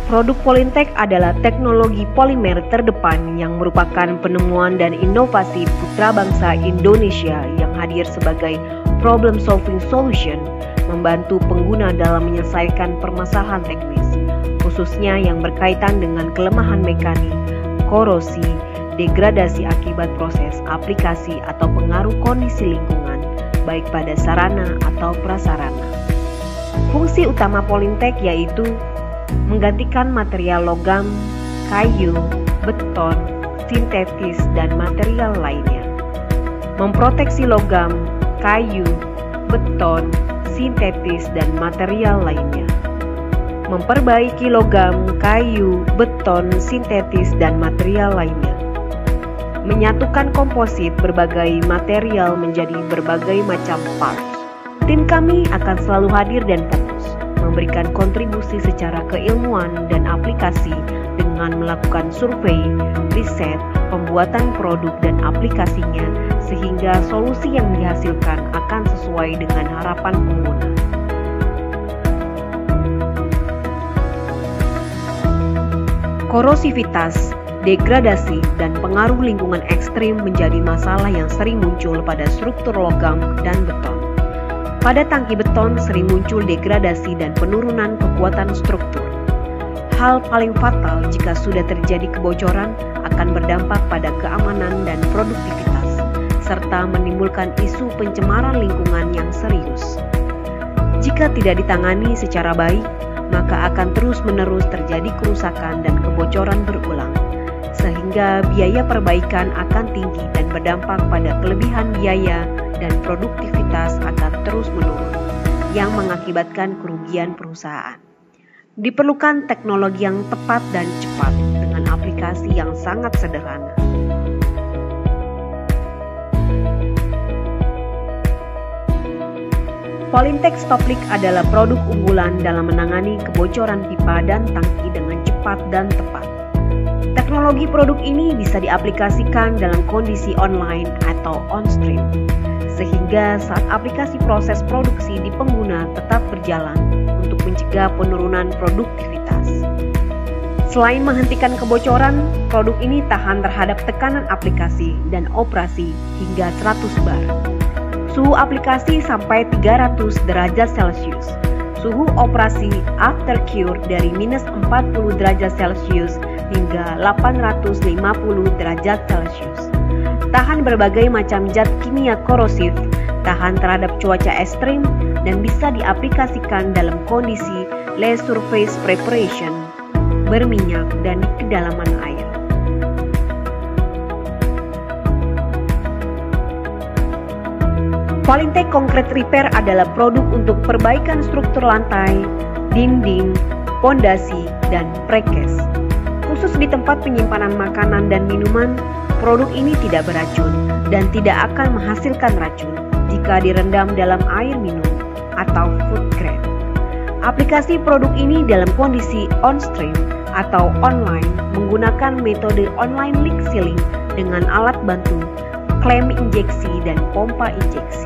Produk Polintek adalah teknologi polimer terdepan yang merupakan penemuan dan inovasi putra bangsa Indonesia yang hadir sebagai problem solving solution, membantu pengguna dalam menyelesaikan permasalahan teknis, khususnya yang berkaitan dengan kelemahan mekanik, korosi, degradasi akibat proses aplikasi atau pengaruh kondisi lingkungan, baik pada sarana atau prasarana. Fungsi utama Polintek yaitu menggantikan material logam, kayu, beton, sintetis, dan material lainnya. Memproteksi logam, kayu, beton, sintetis, dan material lainnya. Memperbaiki logam, kayu, beton, sintetis, dan material lainnya. Menyatukan komposit berbagai material menjadi berbagai macam parts. Tim kami akan selalu hadir dan fokus memberikan kontribusi secara keilmuan dan aplikasi dengan melakukan survei, riset, pembuatan produk dan aplikasinya sehingga solusi yang dihasilkan akan sesuai dengan harapan pengguna. Korosivitas, degradasi, dan pengaruh lingkungan ekstrim menjadi masalah yang sering muncul pada struktur logam dan beton. Pada tangki beton sering muncul degradasi dan penurunan kekuatan struktur. Hal paling fatal jika sudah terjadi kebocoran akan berdampak pada keamanan dan produktivitas, serta menimbulkan isu pencemaran lingkungan yang serius. Jika tidak ditangani secara baik, maka akan terus-menerus terjadi kerusakan dan kebocoran berulang, sehingga biaya perbaikan akan tinggi dan berdampak pada kelebihan biaya dan produktivitas akan terus menurun, yang mengakibatkan kerugian perusahaan. Diperlukan teknologi yang tepat dan cepat dengan aplikasi yang sangat sederhana. Polintek Stopleak adalah produk unggulan dalam menangani kebocoran pipa dan tangki dengan cepat dan tepat. Teknologi produk ini bisa diaplikasikan dalam kondisi online atau on-stream, sehingga saat aplikasi proses produksi di pengguna tetap berjalan untuk mencegah penurunan produktivitas. Selain menghentikan kebocoran, produk ini tahan terhadap tekanan aplikasi dan operasi hingga 100 bar. Suhu aplikasi sampai 300 derajat Celcius. Suhu operasi after cure dari minus 40 derajat Celcius hingga 850 derajat Celcius. Tahan berbagai macam zat kimia korosif, tahan terhadap cuaca ekstrim, dan bisa diaplikasikan dalam kondisi low surface preparation, berminyak, dan di kedalaman air. Polintek Concrete Repair adalah produk untuk perbaikan struktur lantai, dinding, pondasi, dan prekes. Khusus di tempat penyimpanan makanan dan minuman, produk ini tidak beracun dan tidak akan menghasilkan racun jika direndam dalam air minum atau food grade. Aplikasi produk ini dalam kondisi on-stream atau online menggunakan metode online leak sealing dengan alat bantu, klem injeksi, dan pompa injeksi.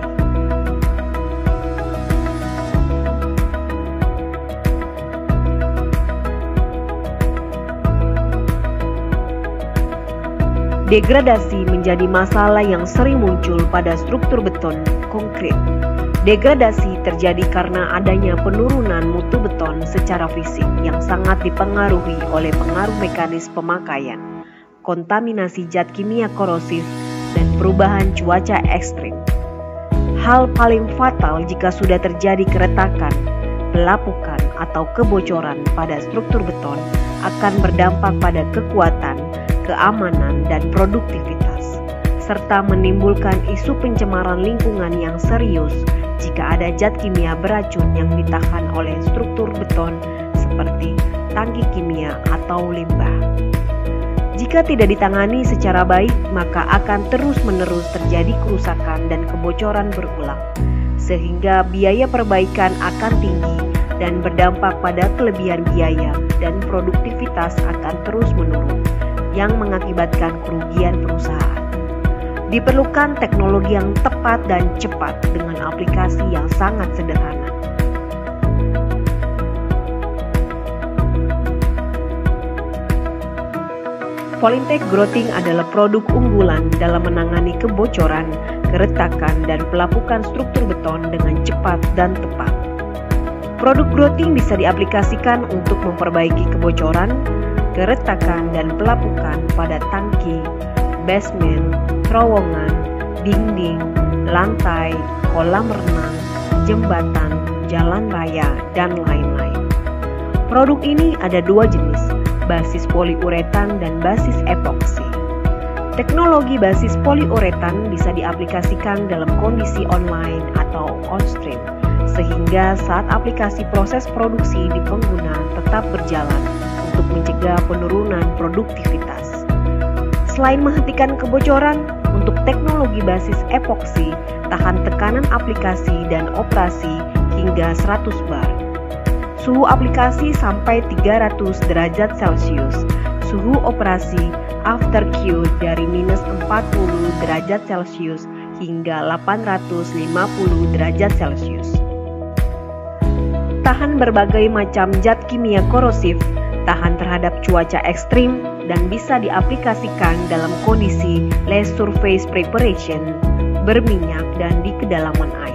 Degradasi menjadi masalah yang sering muncul pada struktur beton konkret. Degradasi terjadi karena adanya penurunan mutu beton secara fisik yang sangat dipengaruhi oleh pengaruh mekanis pemakaian, kontaminasi zat kimia korosif, dan perubahan cuaca ekstrim. Hal paling fatal jika sudah terjadi keretakan, pelapukan, atau kebocoran pada struktur beton akan berdampak pada kekuatan, keamanan, dan produktivitas, serta menimbulkan isu pencemaran lingkungan yang serius jika ada zat kimia beracun yang ditahan oleh struktur beton seperti tangki kimia atau limbah. Jika tidak ditangani secara baik, maka akan terus-menerus terjadi kerusakan dan kebocoran berulang, sehingga biaya perbaikan akan tinggi dan berdampak pada kelebihan biaya dan produktivitas akan terus menurun, yang mengakibatkan kerugian perusahaan. Diperlukan teknologi yang tepat dan cepat dengan aplikasi yang sangat sederhana. Polytech Growting adalah produk unggulan dalam menangani kebocoran, keretakan, dan pelapukan struktur beton dengan cepat dan tepat. Produk Growting bisa diaplikasikan untuk memperbaiki kebocoran, keretakan, dan pelapukan pada tangki, basement, terowongan, dinding, lantai, kolam renang, jembatan, jalan raya, dan lain-lain. Produk ini ada dua jenis, basis poliuretan dan basis epoksi. Teknologi basis poliuretan bisa diaplikasikan dalam kondisi online atau on-stream, sehingga saat aplikasi proses produksi di pengguna tetap berjalan untuk mencegah penurunan produktivitas. Selain menghentikan kebocoran, untuk teknologi basis epoksi, tahan tekanan aplikasi dan operasi hingga 100 bar. Suhu aplikasi sampai 300 derajat Celcius. Suhu operasi after cure dari minus 40 derajat Celcius hingga 850 derajat Celcius. Tahan berbagai macam zat kimia korosif, tahan terhadap cuaca ekstrim, dan bisa diaplikasikan dalam kondisi less surface preparation, berminyak, dan di kedalaman air.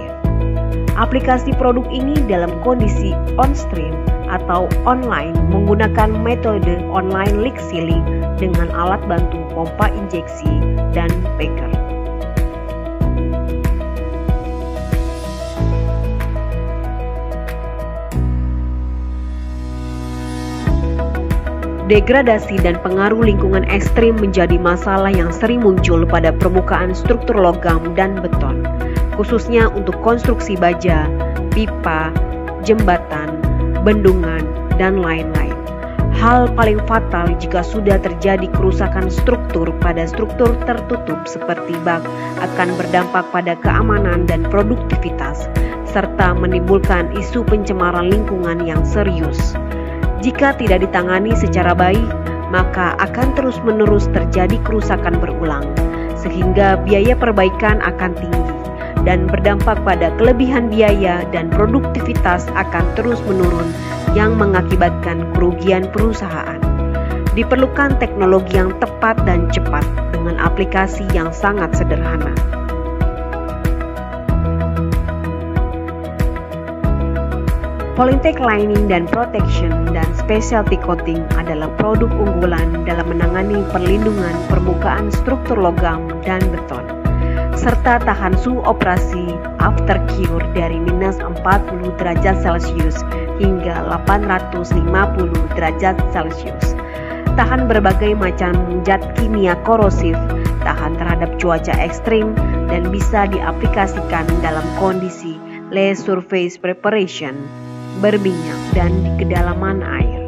Aplikasi produk ini dalam kondisi on-stream atau online menggunakan metode online leak sealing dengan alat bantu pompa injeksi dan packer. Degradasi dan pengaruh lingkungan ekstrim menjadi masalah yang sering muncul pada permukaan struktur logam dan beton, khususnya untuk konstruksi baja, pipa, jembatan, bendungan, dan lain-lain. Hal paling fatal jika sudah terjadi kerusakan struktur pada struktur tertutup seperti bak akan berdampak pada keamanan dan produktivitas, serta menimbulkan isu pencemaran lingkungan yang serius. Jika tidak ditangani secara baik, maka akan terus-menerus terjadi kerusakan berulang, sehingga biaya perbaikan akan tinggi dan berdampak pada kelebihan biaya dan produktivitas akan terus menurun yang mengakibatkan kerugian perusahaan. Diperlukan teknologi yang tepat dan cepat dengan aplikasi yang sangat sederhana. Polytech Lining dan Protection dan Specialty Coating adalah produk unggulan dalam menangani perlindungan permukaan struktur logam dan beton, serta tahan suhu operasi after cure dari minus 40 derajat Celcius hingga 850 derajat Celcius. Tahan berbagai macam zat kimia korosif, tahan terhadap cuaca ekstrim, dan bisa diaplikasikan dalam kondisi less surface preparation, berminyak, dan di kedalaman air.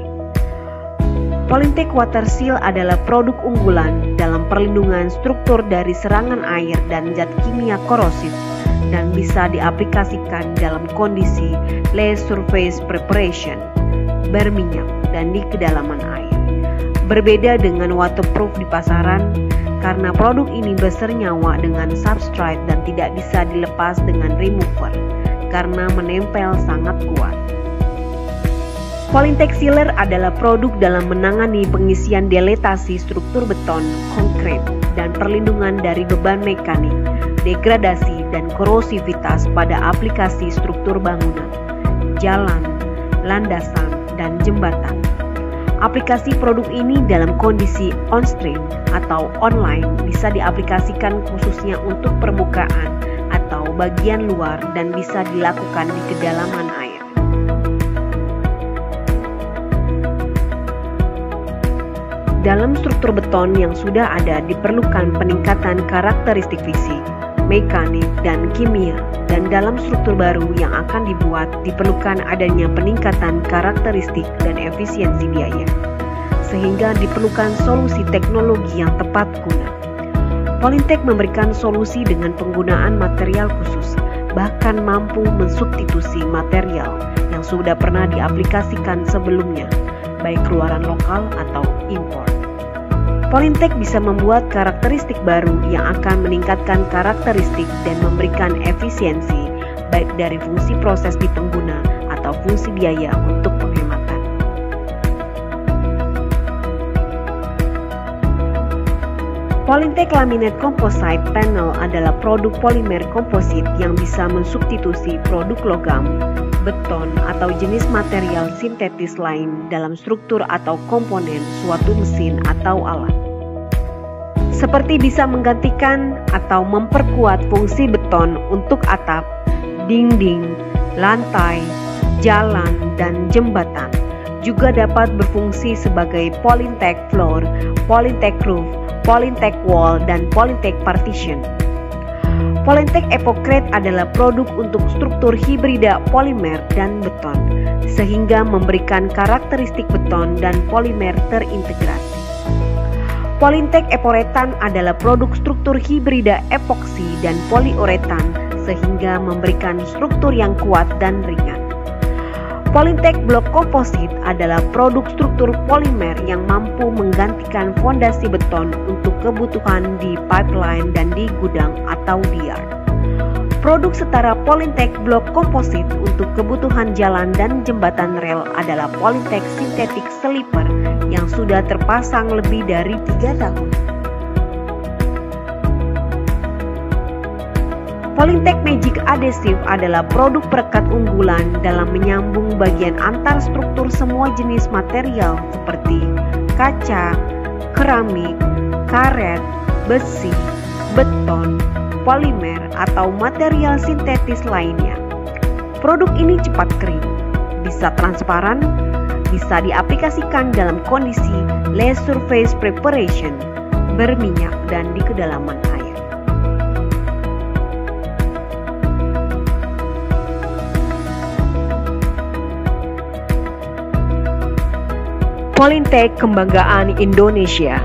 Polytech Water Seal adalah produk unggulan dalam perlindungan struktur dari serangan air dan zat kimia korosif dan bisa diaplikasikan dalam kondisi less surface preparation, berminyak, dan di kedalaman air. Berbeda dengan waterproof di pasaran, karena produk ini bernyawa dengan substrate dan tidak bisa dilepas dengan remover karena menempel sangat kuat. Polytech Sealer adalah produk dalam menangani pengisian deletasi struktur beton, konkret, dan perlindungan dari beban mekanik, degradasi, dan korosivitas pada aplikasi struktur bangunan, jalan, landasan, dan jembatan. Aplikasi produk ini dalam kondisi on-stream atau online bisa diaplikasikan khususnya untuk permukaan atau bagian luar dan bisa dilakukan di kedalaman air. Dalam struktur beton yang sudah ada diperlukan peningkatan karakteristik fisik, mekanik, dan kimia, dan dalam struktur baru yang akan dibuat diperlukan adanya peningkatan karakteristik dan efisiensi biaya, sehingga diperlukan solusi teknologi yang tepat guna. Polytech memberikan solusi dengan penggunaan material khusus, bahkan mampu mensubstitusi material yang sudah pernah diaplikasikan sebelumnya, baik keluaran lokal atau impor. Polytech bisa membuat karakteristik baru yang akan meningkatkan karakteristik dan memberikan efisiensi, baik dari fungsi proses di pengguna atau fungsi biaya untuk penghematan. Polytech Laminate Composite Panel adalah produk polimer komposit yang bisa mensubstitusi produk logam, beton, atau jenis material sintetis lain dalam struktur atau komponen suatu mesin atau alat. Seperti bisa menggantikan atau memperkuat fungsi beton untuk atap, dinding, lantai, jalan, dan jembatan. Juga dapat berfungsi sebagai Polytech Floor, Polytech Roof, Polytech Wall, dan Polytech Partition. Polytech Epocrete adalah produk untuk struktur hibrida polimer dan beton, sehingga memberikan karakteristik beton dan polimer terintegrasi. Polytech Eporetan adalah produk struktur hibrida epoksi dan poliuretan, sehingga memberikan struktur yang kuat dan ringan. Polytech Block Composite adalah produk struktur polimer yang mampu menggantikan fondasi beton untuk kebutuhan di pipeline dan di gudang atau di yard. Produk setara Polytech Block Composite untuk kebutuhan jalan dan jembatan rel adalah Polytech Synthetic Sleeper yang sudah terpasang lebih dari 3 tahun. Polytech Magic Adhesive adalah produk perekat unggulan dalam menyambung bagian antar struktur semua jenis material seperti kaca, keramik, karet, besi, beton, polimer, atau material sintetis lainnya. Produk ini cepat kering, bisa transparan, bisa diaplikasikan dalam kondisi less surface preparation, berminyak, dan di kedalaman air. Polytech Kebanggaan Indonesia.